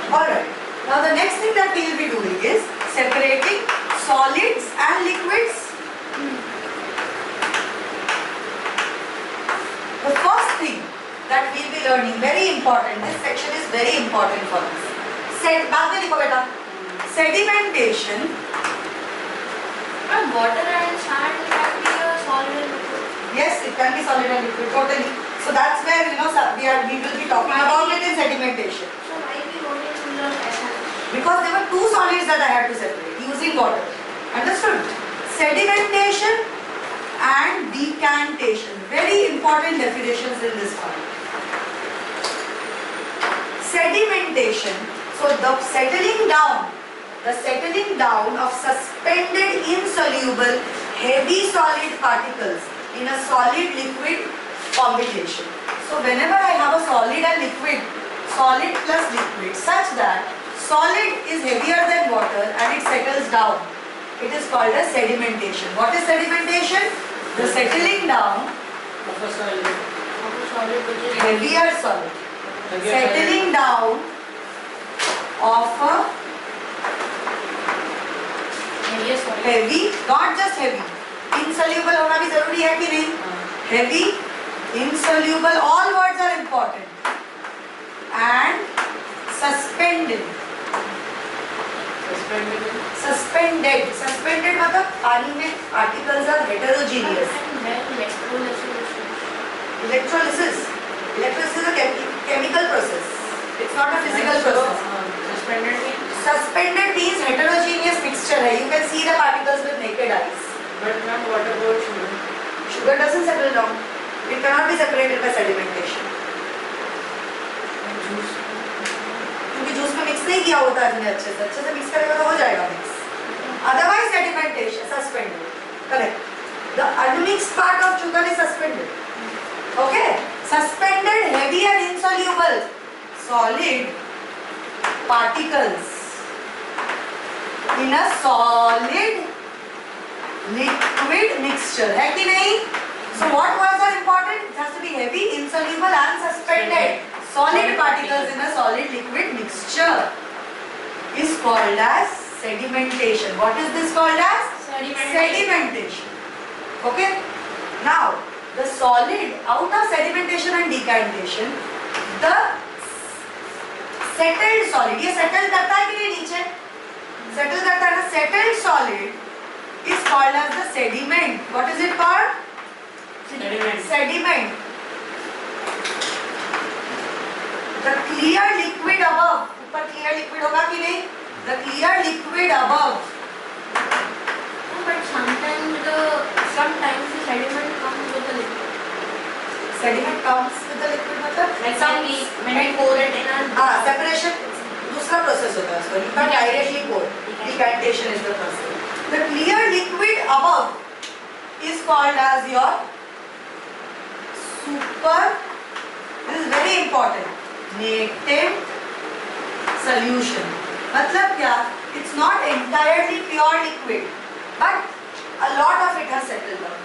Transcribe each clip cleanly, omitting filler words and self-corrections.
Alright. Now the next thing that we will be doing is separating solids and liquids. The first thing that we will be learning, very important, this section is very important for us. Sedimentation. But water and sand can be a solid and liquid. Yes, it can be solid and liquid, totally. So that's where we will be talking about it in sedimentation. So why we only learn essence? Because there were two solids that I had to separate using water. Understood? Sedimentation and decantation. Very important definitions in this one. Sedimentation. So the settling down of suspended insoluble heavy solid particles in a solid liquid combination. So whenever I have a solid and liquid, solid plus liquid, such that solid is heavier than water and it settles down, it is called as sedimentation. What is sedimentation? The settling down of a solid. heavier solid. Settling down of a heavy, not just heavy, insoluble होना भी जरूरी है कि नहीं? Heavy, insoluble, all words are important. And suspended. Suspended मतलब पानी में particles are heterogeneous. Electrolysis is a chemical process. It's not a physical process. Suspended means heterogeneous mixture है. You can see the particles with naked eyes. But ma'am, what about sugar? Sugar doesn't settle down. It cannot be separated by sedimentation. Juice. क्योंकि juice में mix नहीं किया होता है अच्छे से mix करेगा तो हो जाएगा mix. Otherwise sedimentation, suspended. Correct. The unmixed part of sugar is suspended. Okay. Suspended heavy and insoluble solid particles in a solid liquid mixture. है कि नहीं? So what words are important? It has to be heavy, insoluble and suspended. Solid particles in a solid liquid mixture is called as sedimentation. What is this called as? Sedimentation. Okay. Now the solid, out of sedimentation and decantation, the settled solid, ये settle करता है कि नहीं नीचे? Settle करता है ना? Settled solid is called as the sediment. What is it called? Sediment. The clear liquid above, ऊपर clear liquid होगा कि नहीं? The clear liquid above. But sometimes the sediment comes with the liquid. Sediment comes with the liquid मतलब? Like when we pour it in a separation दूसरा process होता है उसका. You can't directly pour. Decantation is the process. The clear liquid above is called as your super. This is very important. Native solution. मतलब क्या? It's not entirely pure liquid, but a lot of it has settled down.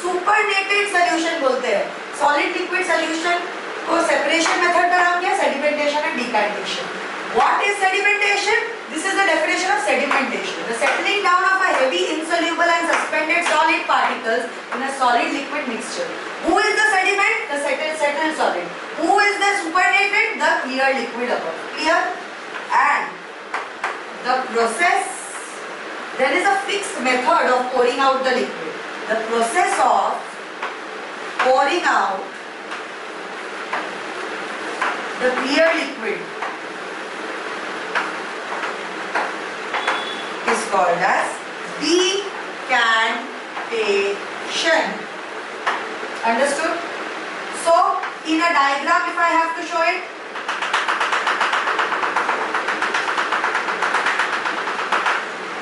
Supernated solution बोलते हैं. Solid liquid solution को separation method का नाम क्या है? Sedimentation and decantation. What is sedimentation? This is the definition of sedimentation. The settling down of a heavy, insoluble and suspended solid particles in a solid liquid mixture. Who is the sediment? The settled solid. Who is the supernated? The clear liquid above. Clear? And the process, there is a fixed method of pouring out the liquid. The process of pouring out the clear liquid is called as decantation. Understood? So, in a diagram, if I have to show it,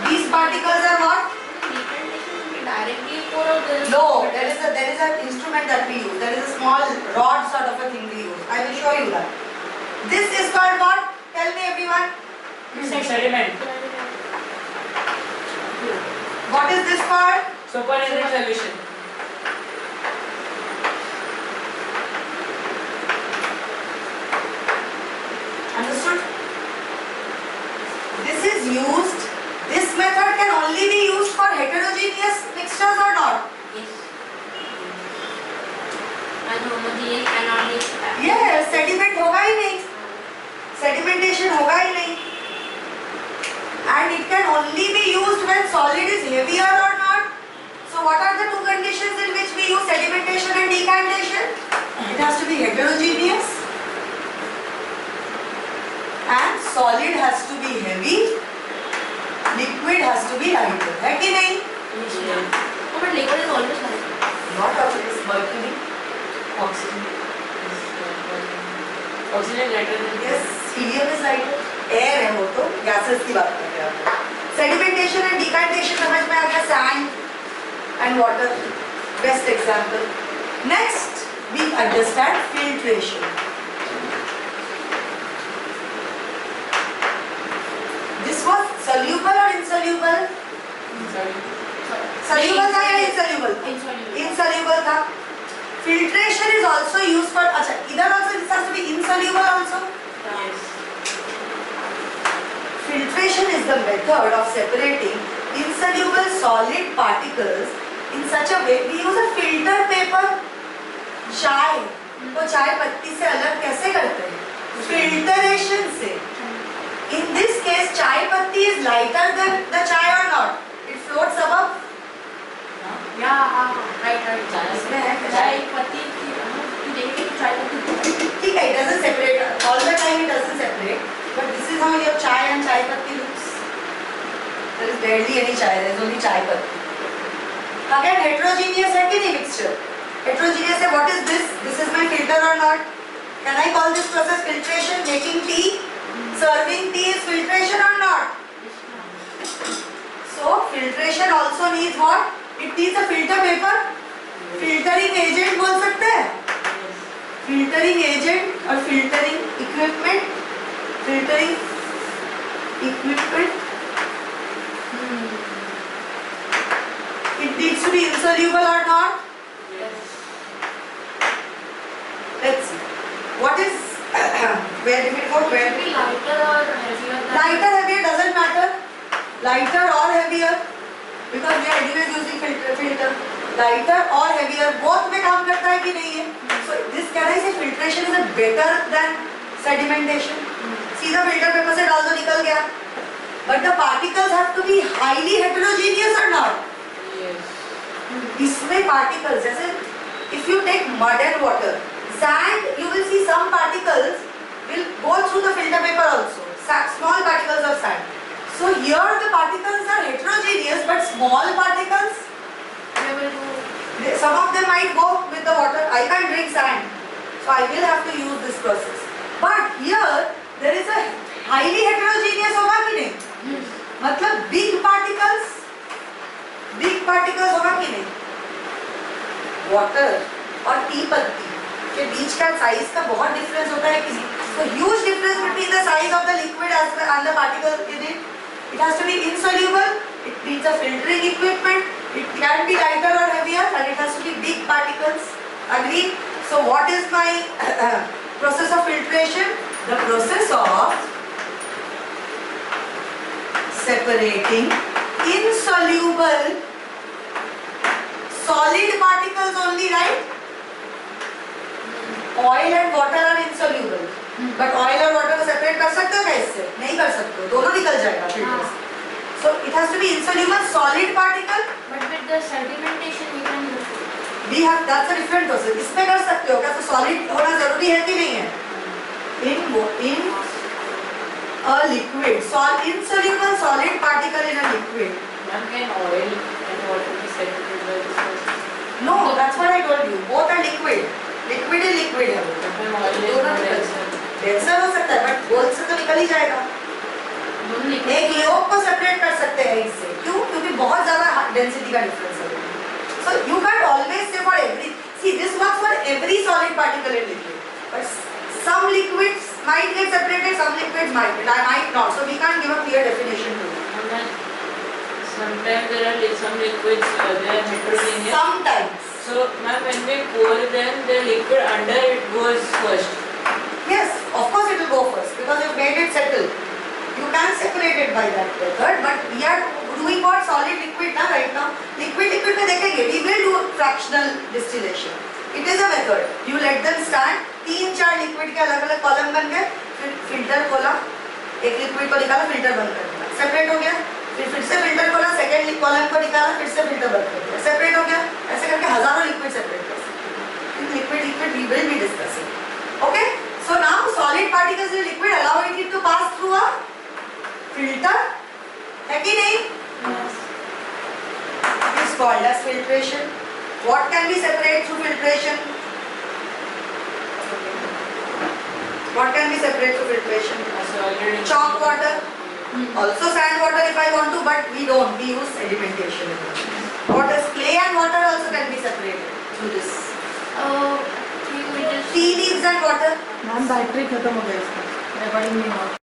these particles are what? directly pour out the No, there is an instrument that we use. There is a small rod sort of a thing we use. I will show you that. This is called what? Tell me everyone. Sediment. What is this called? Supernated solution. Understood? this is used, this method can only be used for heterogeneous mixtures or not? Yes. And homogeneous and non Yes, sediment होगा ही नहीं, sedimentation होगा ही नहीं, and it can only be used when solid is heavier or not. So what are the two conditions in which we use sedimentation and decantation? It has to be heterogeneous and solid has to be heavy, liquid has to be lighter. है कि नहीं? Oh, but liquid is always light. Not always. Mercury. Oxygen. Oxygen lighter than Yes, helium is lighter. Air है वो तो, gases की बात कर रहे हैं. Sedimentation and decantation समझ में आ गया, sand and water. Best example. Next, we understand filtration. This was soluble or insoluble? Soluble था या insoluble? Insoluble. Insoluble था. Filtration is also used for. अच्छा, इधर also this has to be insoluble also. Yes. Filtration is the method of separating insoluble solid particles in such a way. We use a filter paper. चाय को चाय पत्ती से अलग कैसे करते हैं? Filtration से. In this case, चाय पत्ती is lighter than the chai or not? It floats above. Yeah, right. इसमें है चाय पत्ती की देखिए चाय पत्ती. ठीक है, it doesn't separate all the time. It doesn't separate. But this is how your chai and chai patti looks. There is barely any chai. There is only chai patti. Again, heterogeneous है कि नहीं mixture? Heterogeneous है. What is this? This is my filter or not? Can I call this process filtration? Making tea, serving tea is filtration or not? So filtration also needs what? It needs a filter paper. Filtering agent बोल सकते हैं? Filtering agent or filtering equipment. Filtering equipment. It needs to be insoluble or not? Let's see. What is where did it go? Where? Be lighter or heavier than Lighter, heavier doesn't matter. Lighter or heavier, because we are anyways using filter. Lighter or heavier, both में काम करता है कि नहीं है? So this can I say filtration is better than sedimentation? सीधा filter paper से डाल दो निकल गया. But the particles have to be highly heterogeneous or not? Yes. इसमें particles जैसे if you take mud and water, sand, you will see some particles will go through the filter paper also. Small particles of sand. So here the particles are heterogeneous, but small particles, some of them might go with the water. I can't drink sand, so I will have to use this process. But here there is a highly heterogeneous होगा कि नहीं? मतलब big particles होगा कि नहीं? Water और T पत्ती के बीच का साइज का बहुत डिफरेंस होता है किसी. So huge difference between the size of the liquid as well and the particle in it. It has to be insoluble. It needs a filtering equipment. It can be lighter or heavier, and it has to be big particles. Agreed? So what is my process of filtration? The process of separating insoluble solid particles only, right? Oil and water are insoluble. But oil और water को separate कर सकते हो क्या इससे? नहीं कर सकते हो, दोनों निकल जाएगा filter से. So it has to be insoluble solid particle. But with the sedimentation we can use it. We have that's a different process. इसमें कर सकते हो क्या? तो solid होना जरूरी है कि नहीं है? In a liquid, insoluble solid particle in a liquid. Ma'am, can oil and water be separated by this process? No, that's what I told you. Both are liquid. Liquid है liquid है. Ma'am, oil is दोनों more निकल denser. Denser हो सकता है, but गोल से तो निकल ही जाएगा. एक योग को सेपरेट कर सकते हैं इससे. क्यों? क्योंकि बहुत ज्यादा डेंसिटी का डिफरेंस है. So you can't always say for every. See, this works for every solid particle in liquid. But some liquids might get separated, some liquids might not. So we can't give a clear definition to it. And then sometimes there are some liquids they are heterogeneous. Sometimes. So ma'am, when we pour them, the liquid under it goes first. Yes, of course it will go first because you've made it settle. You can separate it by that method, but we are doing what solid liquid ना right now. Liquid में देखेंगे. We will do fractional distillation. It is a method. You let them stand. 3-4 liquid के अलग-अलग column बन गए. फिर filter खोला. एक लिक्विड को निकाला, फिल्टर बंद कर दिया. सेपरेट हो गया. फिर से फिल्टर खोला, सेकेंड कॉलम को निकाला, फिर से फिल्टर बंद कर दिया. सेपरेट हो गया. ऐसे करके हजारों लिक्विड सेपरेट कर सकते हैं. Liquid we will be discussing. Okay? So now solid particles in liquid allowing it to pass through a filter. है कि नहीं? Yes. It is called as filtration. What can we separate through filtration? What can we separate through filtration? So already. Chalk water. Also sand water if I want to, but we don't. We use sedimentation. What is clay and water also can be separated through this. You will just Tea leaves and water. Ma'am battery खत्म हो गया इसका, recording नहीं हुआ.